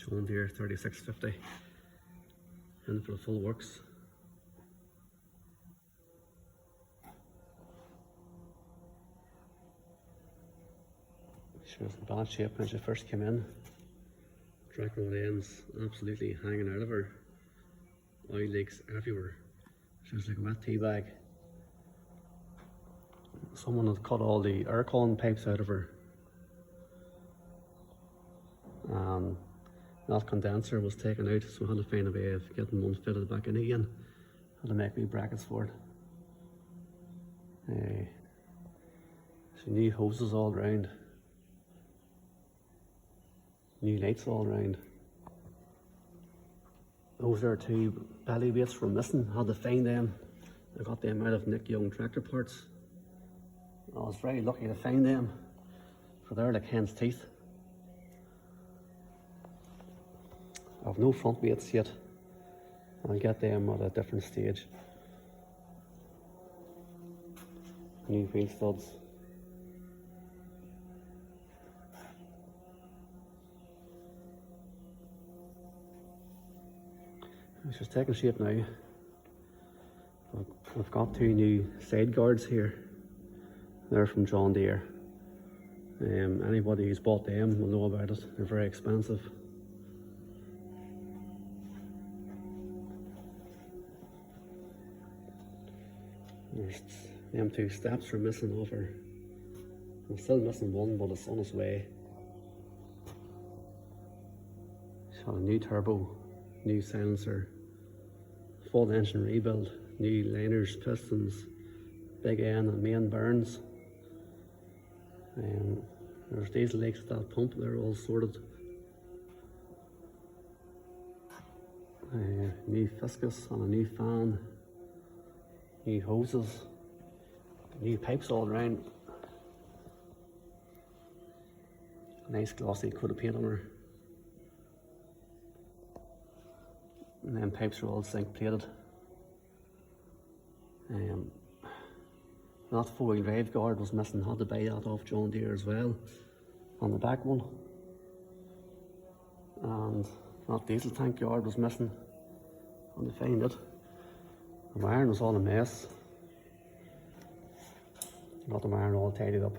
John Deere 3650 in for the full works. She was in bad shape when she first came in. Track rod ends absolutely hanging out of her. Oil leaks everywhere. She was like a wet tea bag. Someone had cut all the aircon pipes out of her. That condenser was taken out, so I had to find a way of getting one fitted back in again. Had to make me brackets for it. So new hoses all round. New lights all round. Those are two belly weights were missing. Had to find them. I got them out of Nick Young tractor parts. I was very lucky to find them, for they're like hen's teeth. I have no front weights yet. I'll get them at a different stage. New wheel studs. It's just taking shape now. I've got two new side guards here. They're from John Deere. Anybody who's bought them will know about it. They're very expensive. There's them two steps are missing off her. I'm still missing one, but it's on its way. She's got a new turbo, new silencer, full engine rebuild, new liners, pistons, big end and main bearings. There's diesel leaks at that pump, they're all sorted. New fiscus and a new fan, new hoses, new pipes all around. Nice glossy coat of paint on her. And then pipes are all zinc plated. That four-wheel drive guard was missing, had to buy that off John Deere as well, on the back one. And that diesel tank guard was missing, had to find it. The iron was all a mess. Got the iron all tidied up.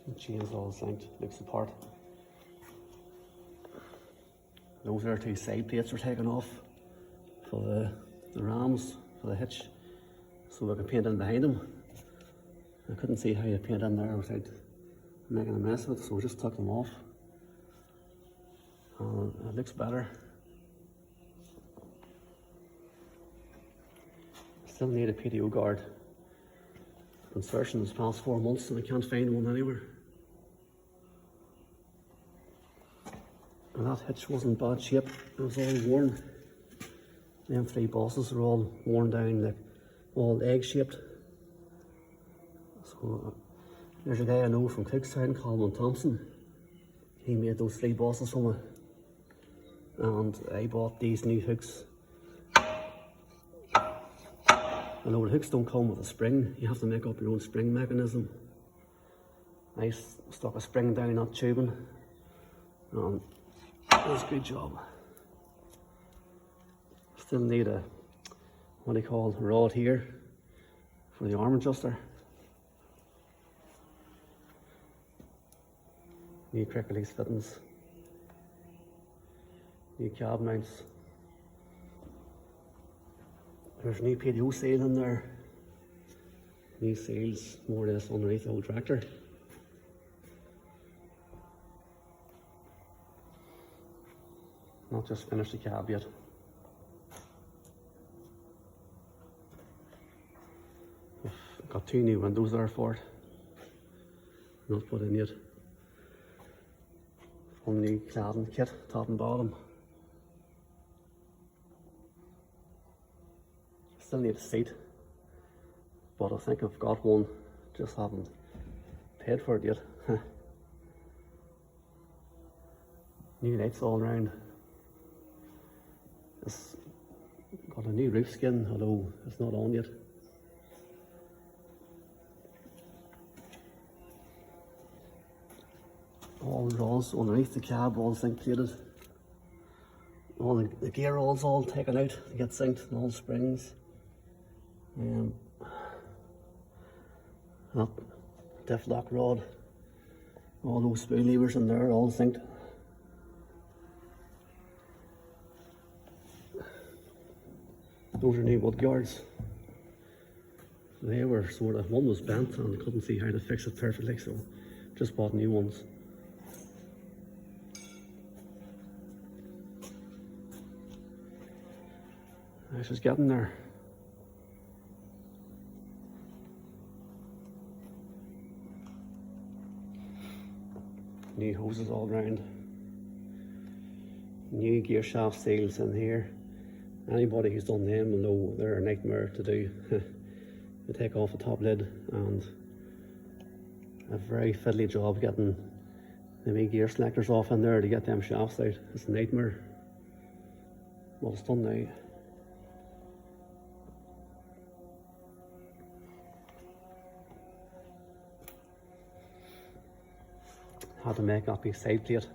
The chain's all zinked, looks the part. Those are two side plates are taken off for the rams, for the hitch, so we can paint in behind them. I couldn't see how you paint in there without making a mess of it, so we just took them off. It looks better. Still need a PTO guard. Been searching this past 4 months and I can't find one anywhere. And that hitch was in bad shape, it was all worn. Them three bosses are all worn down, like all egg shaped. So there's a guy I know from Cookstown, Colin Thompson. He made those three bosses for me. And I bought these new hooks. I know the hooks don't come with a spring, you have to make up your own spring mechanism. I stuck a spring down that tubing. And it was a good job. Still need a, what do you call, rod here for the arm adjuster. New quick release fittings. New cab mounts. There's new PTO seal in there. New seals, more or less underneath the whole tractor. Not just finished the cab yet. I've got two new windows there for it. Not put in yet. Full new cladding kit, top and bottom. Still need a seat, but I think I've got one, just haven't paid for it yet. New lights all around. This Got a new roof skin, although it's not on yet. All the rolls underneath the cab, all zinc plated. All the gear rolls all taken out to get synced, and all the springs. That diff lock rod, all those spool levers in there, all synced. Those are new mud guards. They were sort of, one was bent and I couldn't see how to fix it perfectly, so just bought new ones. It's just getting there. New hoses all round. New gear shaft seals in here. Anybody who's done them will know they're a nightmare to do. You take off the top lid and a very fiddly job getting the wee gear selectors off in there to get them shafts out. It's a nightmare. Well, it's done now. Had to make that big side plate.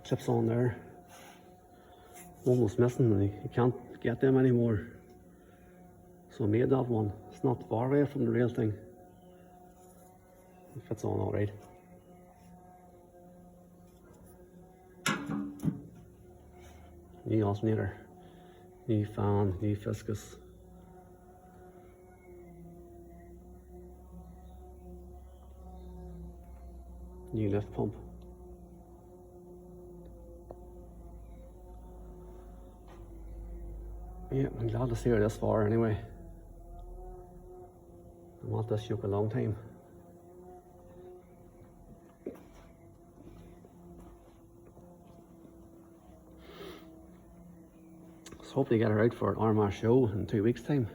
Clips on there. One was missing and you can't get them anymore. So I made that one. It's not far away from the real thing. It fits on alright. New alternator, new fan, new fiscus. New lift pump. Yeah, I'm glad to see her this far anyway. I want this yoke a long time. So hopefully get her out for an Armagh show in 2 weeks' time.